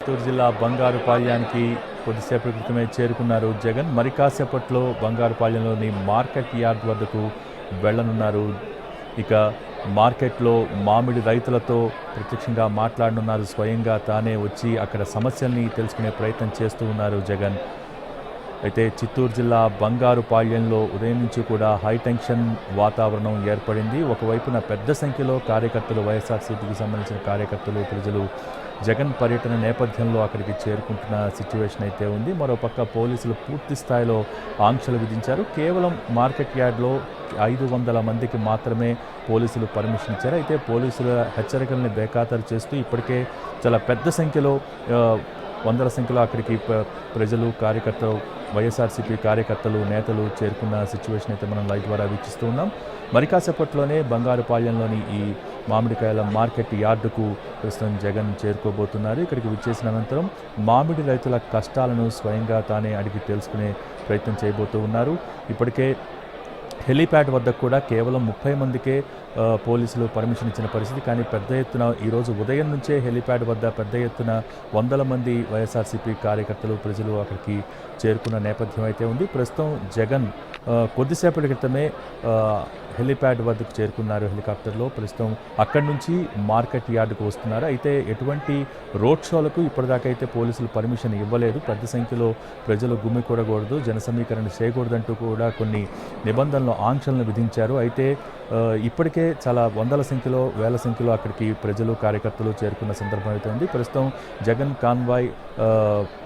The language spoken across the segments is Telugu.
చిత్తూరు జిల్లా బంగారుపాళ్యానికి కొద్దిసేపటి క్రితమే చేరుకున్నారు జగన్. మరి కాసేపట్లో బంగారుపాళ్యంలోని మార్కెట్ యార్డ్ వద్దకు వెళ్లనున్నారు. ఇక మార్కెట్లో మామిడి రైతులతో ప్రత్యక్షంగా మాట్లాడనున్నారు. స్వయంగా తానే వచ్చి అక్కడ సమస్యల్ని తెలుసుకునే ప్రయత్నం చేస్తూ ఉన్నారు జగన్. అయితే చిత్తూరు జిల్లా బంగారుపాళ్యంలో ఉదయం నుంచి కూడా హైటెన్షన్ వాతావరణం ఏర్పడింది. ఒకవైపున పెద్ద సంఖ్యలో కార్యకర్తలు, వైఎస్ఆర్సీపీకి సంబంధించిన కార్యకర్తలు, ప్రజలు జగన్ పర్యటన నేపథ్యంలో అక్కడికి చేరుకుంటున్న సిచ్యువేషన్ అయితే ఉంది. మరోపక్క పోలీసులు పూర్తి స్థాయిలో ఆంక్షలు విధించారు. కేవలం మార్కెట్ యార్డ్లో 500 మందికి మాత్రమే పోలీసులు పర్మిషన్ ఇచ్చారు. అయితే పోలీసుల హెచ్చరికల్ని బేఖాతరు చేస్తూ ఇప్పటికే చాలా పెద్ద సంఖ్యలో వందల సంఖ్యలో అక్కడికి ప్రజలు, కార్యకర్తలు, వైఎస్ఆర్సీపీ కార్యకర్తలు, నేతలు చేరుకున్న సిచ్యువేషన్ అయితే మనం లైవ్ ద్వారా వీక్షిస్తూ ఉన్నాం. మరి కాసేపట్లోనే బంగారుపాళ్యంలోని ఈ మామిడికాయల మార్కెట్ యార్డుకు ప్రస్తుతం జగన్ చేరుకోబోతున్నారు. ఇక్కడికి విచ్చేసిన అనంతరం మామిడి రైతుల కష్టాలను స్వయంగా తానే అడిగి తెలుసుకునే ప్రయత్నం చేయబోతూ ఉన్నారు. ఇప్పటికే హెలీప్యాడ్ వద్దకు కూడా కేవలం 30 మందికే పోలీసులు పర్మిషన్ ఇచ్చిన పరిస్థితి. కానీ పెద్ద ఎత్తున ఈరోజు ఉదయం నుంచే హెలీప్యాడ్ వద్ద పెద్ద ఎత్తున 100 మంది వైఎస్ఆర్సీపీ కార్యకర్తలు, ప్రజలు అక్కడికి చేరుకున్న నేపథ్యం అయితే ఉంది. ప్రస్తుతం జగన్ కొద్దిసేపటి క్రితమే హెలీప్యాడ్ వద్దకు చేరుకున్నారు హెలికాప్టర్లో. ప్రస్తుతం అక్కడి నుంచి మార్కెట్ యార్డుకు వస్తున్నారు. అయితే ఎటువంటి రోడ్ షోలకు ఇప్పటిదాకా అయితే పోలీసులు పర్మిషన్ ఇవ్వలేదు. పెద్ద సంఖ్యలో ప్రజలు గుమికూడకూడదు, జన సమీకరణ చేయకూడదంటూ కూడా కొన్ని నిబంధనలు, ఆంక్షలను విధించారు. అయితే ఇప్పటికే చాలా వందల సంఖ్యలో, వేల సంఖ్యలో అక్కడికి ప్రజలు, కార్యకర్తలు చేరుకున్న సందర్భం అయితే ఉంది. ప్రస్తుతం జగన్ కాన్వాయ్,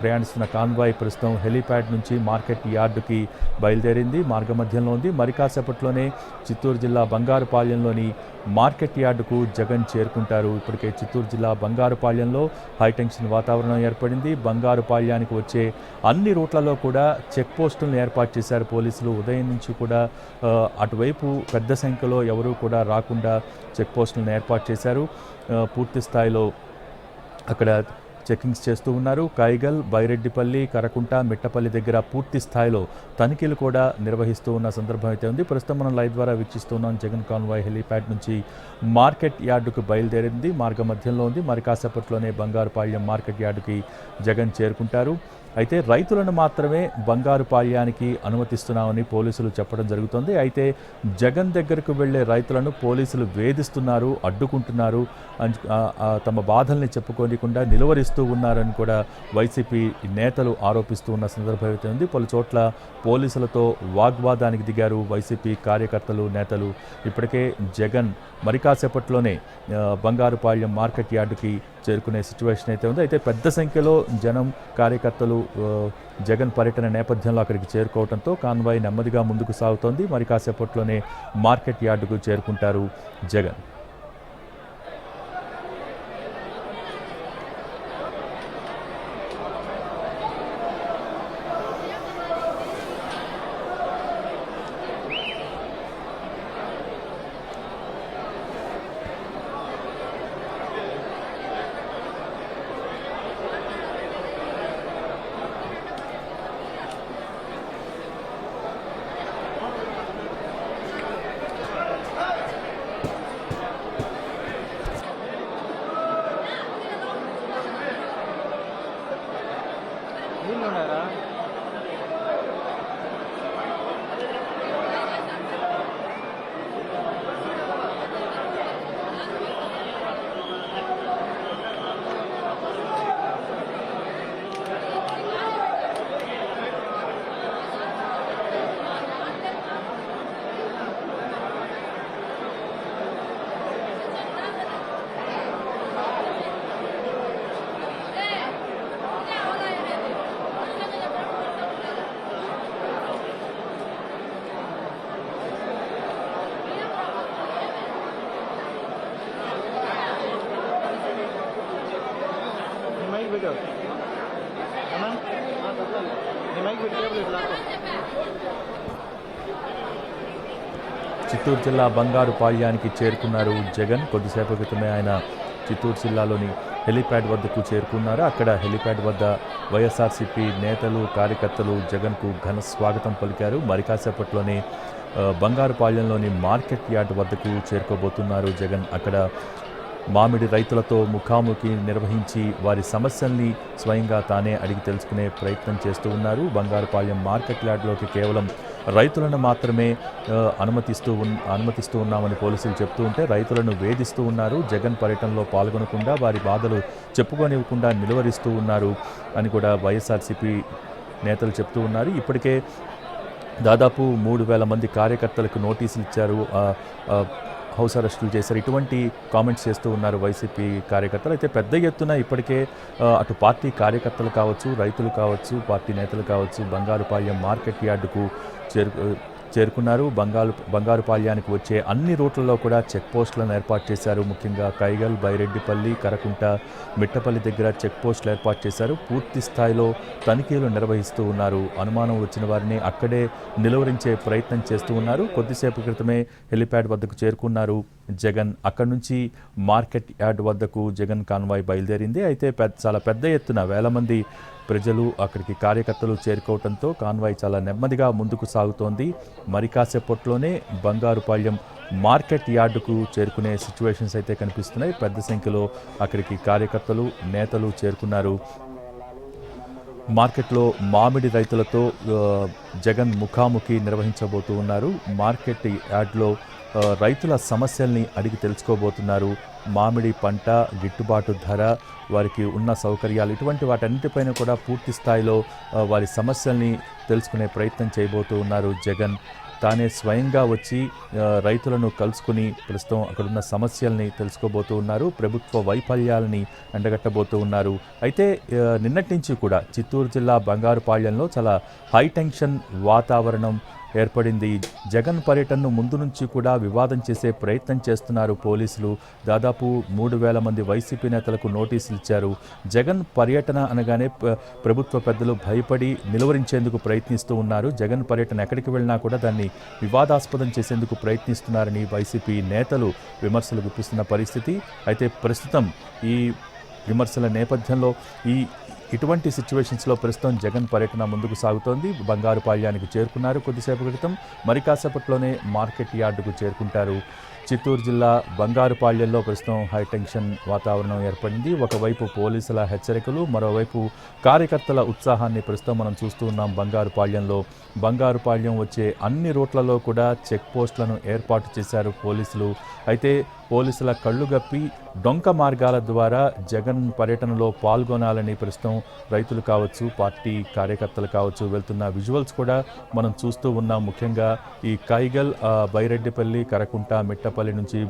ప్రయాణిస్తున్న కాన్వాయ్ ప్రస్తుతం హెలీప్యాడ్ నుంచి మార్కెట్ యార్డుకి బయలుదేరింది. మార్గమధ్యంలో ఉంది. మరి కాసేపట్లోనే చిత్తూరు జిల్లా బంగారుపాళ్యంలోని మార్కెట్ యార్డుకు జగన్ చేరుకుంటారు. ఇప్పటికే చిత్తూరు జిల్లా బంగారుపాళ్యంలో హైటెన్షన్ వాతావరణం ఏర్పడింది. బంగారుపాళ్యానికి వచ్చే అన్ని రూట్లలో కూడా చెక్ పోస్టులను ఏర్పాటు చేశారు పోలీసులు. ఉదయం నుంచి కూడా అటువైపు పెద్ద సంఖ్యలో ఎవరూ కూడా రాకుండా చెక్ పోస్టులను ఏర్పాటు చేశారు. పూర్తి స్థాయిలో అక్కడ చెకింగ్స్ చేస్తూ ఉన్నారు. కైగల్, బైరెడ్డిపల్లి, కరకుంట, మిట్టపల్లి దగ్గర పూర్తి స్థాయిలో తనిఖీలు కూడా నిర్వహిస్తూ ఉన్న సందర్భం అయితే ఉంది. ప్రస్తుతం మనం లైవ్ ద్వారా వీక్షిస్తున్నాం. జగన్ కాన్వాయ్ హెలీప్యాడ్ నుంచి మార్కెట్ యార్డుకు బయలుదేరింది. మార్గ మధ్యంలో ఉంది. మరి కాసేపట్లోనే బంగారుపాళ్యం మార్కెట్ యార్డుకి జగన్ చేరుకుంటారు. అయితే రైతులను మాత్రమే బంగారుపాళ్యానికి అనుమతిస్తున్నామని పోలీసులు చెప్పడం జరుగుతుంది. అయితే జగన్ దగ్గరకు వెళ్లే రైతులను పోలీసులు వేధిస్తున్నారు, అడ్డుకుంటున్నారు, తమ బాధల్ని చెప్పుకోనికుండా నిలువరిస్తూ ఉన్నారని కూడా వైసీపీ నేతలు ఆరోపిస్తూ ఉన్న సందర్భం అయితే ఉంది. పలు చోట్ల పోలీసులతో వాగ్వాదానికి దిగారు వైసీపీ కార్యకర్తలు, నేతలు. ఇప్పటికే జగన్ మరి కాసేపట్లోనే బంగారుపాళ్యం మార్కెట్ యార్డుకి చేరుకునే సిచ్యువేషన్ అయితే ఉంది. అయితే పెద్ద సంఖ్యలో జనం, కార్యకర్తలు జగన్ పర్యటన నేపథ్యంలో అక్కడికి చేరుకోవడంతో కాన్వాయ్ నెమ్మదిగా ముందుకు సాగుతోంది. మరి కాసేపట్లోనే మార్కెట్ యార్డుకు చేరుకుంటారు జగన్. చిత్తూరు జిల్లా బంగారుపాళ్యానికి చేరుకున్నారు జగన్. కొద్దిసేపటి క్రితమే ఆయన చిత్తూరు జిల్లాలోని హెలీప్యాడ్ వద్దకు చేరుకున్నారు. అక్కడ హెలీప్యాడ్ వద్ద వైఎస్ఆర్సీపీ నేతలు, కార్యకర్తలు జగన్కు ఘన స్వాగతం పలికారు. మరి కాసేపట్లోనే బంగారుపాళ్యంలోని మార్కెట్ యార్డ్ వద్దకు చేరుకోబోతున్నారు జగన్. అక్కడ మామిడి రైతులతో ముఖాముఖి నిర్వహించి వారి సమస్యల్ని స్వయంగా తానే అడిగి తెలుసుకునే ప్రయత్నం చేస్తూ ఉన్నారు. బంగారుపాళ్యం మార్కెట్ యార్డ్లోకి కేవలం రైతులను మాత్రమే అనుమతిస్తూ ఉన్నామని పోలీసులు చెప్తూ ఉంటే రైతులను వేధిస్తూ ఉన్నారు. జగన్ పర్యటనలో పాల్గొనకుండా వారి బాధలు చెప్పుకోనివ్వకుండా నిలువరిస్తూ ఉన్నారు అని కూడా వైఎస్ఆర్సీపీ నేతలు చెప్తూ ఉన్నారు. ఇప్పటికే దాదాపు 3,000 మంది కార్యకర్తలకు నోటీసులు ఇచ్చారు, హౌస్ అరెస్టులు చేశారు. ఇటువంటి కామెంట్స్ చేస్తూ ఉన్నారు వైసీపీ కార్యకర్తలు. అయితే పెద్ద ఎత్తున ఇప్పటికే అటు పార్టీ కార్యకర్తలు కావచ్చు, రైతులు కావచ్చు, పార్టీ నేతలు కావచ్చు బంగారుపాళ్యం మార్కెట్ యార్డుకు చేరుకున్నారు. బంగారుపాళ్యానికి వచ్చే అన్ని రూట్లలో కూడా చెక్ పోస్టులను ఏర్పాటు చేశారు. ముఖ్యంగా కైగల్, బైరెడ్డిపల్లి, కరకుంట, మిట్టపల్లి దగ్గర చెక్ పోస్టులు ఏర్పాటు చేశారు. పూర్తి స్థాయిలో తనిఖీలు నిర్వహిస్తూ ఉన్నారు. అనుమానం వచ్చిన వారిని అక్కడే నిలువరించే ప్రయత్నం చేస్తూ ఉన్నారు. కొద్దిసేపు క్రితమే హెలిప్యాడ్ వద్దకు చేరుకున్నారు జగన్. అక్కడి నుంచి మార్కెట్ యార్డ్ వద్దకు జగన్ కాన్వాయ్ బయలుదేరింది. అయితే చాలా పెద్ద ఎత్తున వేల మంది ప్రజలు అక్కడికి కార్యకర్తలు చేరుకోవడంతో కాన్వాయ్ చాలా నెమ్మదిగా ముందుకు సాగుతోంది. మరి కాసేపట్లోనే బంగారుపాళ్యం మార్కెట్ యార్డుకు చేరుకునే సిచ్యువేషన్స్ అయితే కనిపిస్తున్నాయి. పెద్ద సంఖ్యలో అక్కడికి కార్యకర్తలు, నేతలు చేరుకున్నారు. మార్కెట్లో మామిడి రైతులతో జగన్ ముఖాముఖి నిర్వహించబోతూ ఉన్నారు. మార్కెట్ యార్డ్లో రైతుల సమస్యల్ని అడిగి తెలుసుకోబోతున్నారు. మామిడి పంట, గిట్టుబాటు ధర, వారికి ఉన్న సౌకర్యాలు, ఇటువంటి వాటన్నిటిపైన కూడా పూర్తి స్థాయిలో వారి సమస్యల్ని తెలుసుకునే ప్రయత్నం చేయబోతూ ఉన్నారు జగన్. తానే స్వయంగా వచ్చి రైతులను కలుసుకుని ప్రస్తుతం అక్కడున్న సమస్యల్ని తెలుసుకోబోతూ ఉన్నారు. ప్రభుత్వ వైఫల్యాలని ఎండగట్టబోతూ ఉన్నారు. అయితే నిన్నటి నుంచి కూడా చిత్తూరు జిల్లా బంగారుపాళ్యంలో చాలా హైటెన్షన్ వాతావరణం ఏర్పడింది. జగన్ పర్యటనను ముందు నుంచి కూడా వివాదం చేసే ప్రయత్నం చేస్తున్నారు పోలీసులు. దాదాపు 3,000 మంది వైసీపీ నేతలకు నోటీసులు ఇచ్చారు. జగన్ పర్యటన అనగానే ప్రభుత్వ పెద్దలు భయపడి నిలువరించేందుకు ప్రయత్నిస్తూ ఉన్నారు. జగన్ పర్యటన ఎక్కడికి వెళ్ళినా కూడా దాన్ని వివాదాస్పదం చేసేందుకు ప్రయత్నిస్తున్నారని వైసీపీ నేతలు విమర్శలు గుప్పిస్తున్న పరిస్థితి. అయితే ప్రస్తుతం ఈ విమర్శల నేపథ్యంలో ఇటువంటి సిచ్యువేషన్స్లో ప్రస్తుతం జగన్ పర్యటన ముందుకు సాగుతోంది. బంగారుపాళ్యానికి చేరుకున్నారు కొద్దిసేపు క్రితం. మరి కాసేపట్లోనే మార్కెట్ యార్డుకు చేరుకుంటారు. చిత్తూరు జిల్లా బంగారుపాళ్యంలో ప్రస్తుతం హైటెన్షన్ వాతావరణం ఏర్పడింది. ఒకవైపు పోలీసుల హెచ్చరికలు, మరోవైపు కార్యకర్తల ఉత్సాహాన్ని ప్రస్తుతం మనం చూస్తూ ఉన్నాం. బంగారుపాళ్యం వచ్చే అన్ని రూట్లలో కూడా చెక్ పోస్టులను ఏర్పాటు చేశారు పోలీసులు. అయితే పోలీసుల కళ్ళుగప్పి డొంక మార్గాల ద్వారా జగన్ పర్యటనలో పాల్గొనాలని ప్రస్తుతం రైతులు కావచ్చు, పార్టీ కార్యకర్తలు కావచ్చు వెళ్తున్న విజువల్స్ కూడా మనం చూస్తూ ఉన్నాం. ముఖ్యంగా ఈ కైగల్, బైరెడ్డిపల్లి, కరకుంట, మిట్టపల్లి నుంచి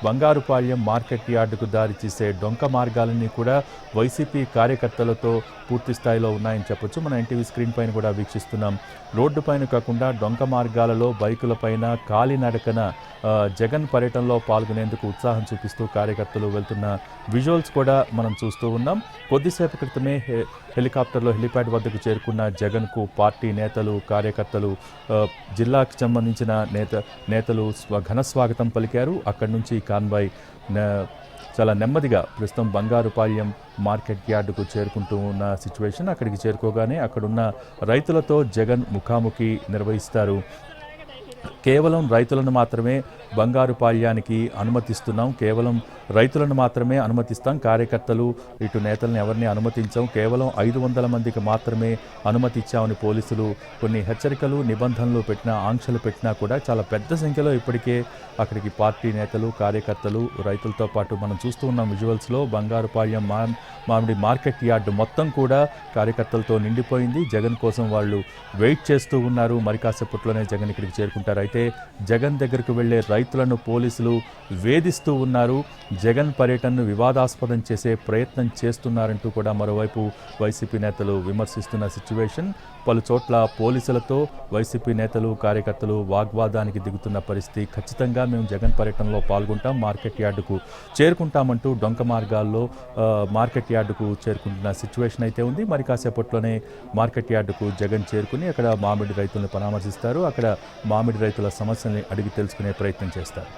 బంగారుపాళ్యం మార్కెట్ యార్డుకు దారి చేసే డొంక మార్గాలన్నీ కూడా వైసీపీ కార్యకర్తలతో పూర్తి స్థాయిలో ఉన్నాయని చెప్పొచ్చు. మన ఎన్టీవీ స్క్రీన్ పైన కూడా వీక్షిస్తున్నాం. రోడ్డు పైన కాకుండా డొంక మార్గాలలో బైకులపైన కాలినడకన జగన్ పర్యటనలో పాల్గొనేందుకు ఉత్సాహం చూపిస్తూ కార్యకర్తలు వెళ్తున్న విజువల్స్ కూడా మనం చూస్తూ ఉన్నాం. కొద్దిసేపు క్రితమే హెలికాప్టర్లో హెలిప్యాడ్ వద్దకు చేరుకున్న జగన్కు పార్టీ నేతలు, కార్యకర్తలు, జిల్లాకు సంబంధించిన నేతలు ఘన స్వాగతం పలికారు. అక్కడి నుంచి కాన్వాయ్ చాలా నెమ్మదిగా ప్రస్తుతం బంగారుపాళ్యం మార్కెట్ యార్డుకు చేరుకుంటూ ఉన్న సిచ్యువేషన్. అక్కడికి చేరుకోగానే అక్కడున్న రైతులతో జగన్ ముఖాముఖి నిర్వహిస్తారు. కేవలం రైతులను మాత్రమే బంగారుపాళ్యానికి అనుమతిస్తున్నాం, కేవలం రైతులను మాత్రమే అనుమతిస్తాం, కార్యకర్తలు ఇటు నేతలను ఎవరిని అనుమతించాం, కేవలం 500 మందికి మాత్రమే అనుమతి ఇచ్చామని పోలీసులు కొన్ని హెచ్చరికలు, నిబంధనలు పెట్టినా, ఆంక్షలు పెట్టినా కూడా చాలా పెద్ద సంఖ్యలో ఇప్పటికే అక్కడికి పార్టీ నేతలు, కార్యకర్తలు, రైతులతో పాటు మనం చూస్తూ ఉన్నాం విజువల్స్లో. బంగారుపాళ్యం మామిడి మార్కెట్ యార్డు మొత్తం కూడా కార్యకర్తలతో నిండిపోయింది. జగన్ కోసం వాళ్ళు వెయిట్ చేస్తూ ఉన్నారు. మరి కాసేపట్లోనే జగన్ ఇక్కడికి చేరుకుంటారు. అయితే జగన్ దగ్గరకు వెళ్లే రైతులను పోలీసులు వేధిస్తూ ఉన్నారు. జగన్ పర్యటనను వివాదాస్పదం చేసే ప్రయత్నం చేస్తున్నారంటూ కూడా మరోవైపు వైసీపీ నేతలు విమర్శిస్తున్న సిచ్యువేషన్. పలు చోట్ల పోలీసులతో వైసీపీ నేతలు, కార్యకర్తలు వాగ్వాదానికి దిగుతున్న పరిస్థితి. ఖచ్చితంగా మేము జగన్ పర్యటనలో పాల్గొంటాం, మార్కెట్ యార్డుకు చేరుకుంటామంటూ డొంక మార్గాల్లో మార్కెట్ యార్డుకు చేరుకుంటున్న సిచ్యువేషన్ అయితే ఉంది. మరి కాసేపట్లోనే మార్కెట్ యార్డుకు జగన్ చేరుకుని అక్కడ మామిడి రైతులను పరామర్శిస్తారు. అక్కడ మామిడి రైతుల సమస్యల్ని అడిగి తెలుసుకునే ప్రయత్నం చేస్తారు.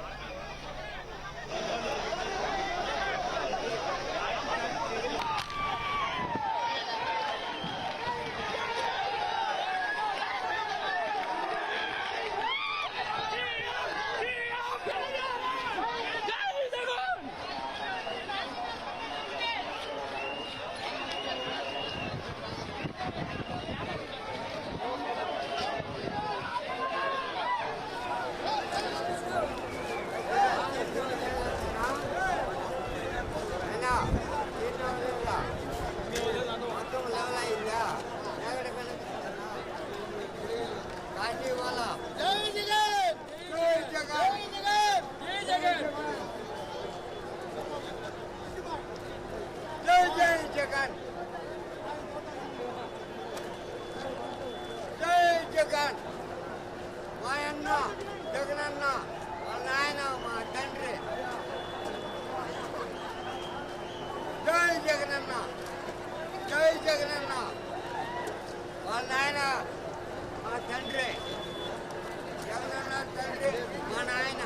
జగనన్న వాళ్ళ నాయన మా తండ్రి, జగనన్న తండ్రి మా నాయన.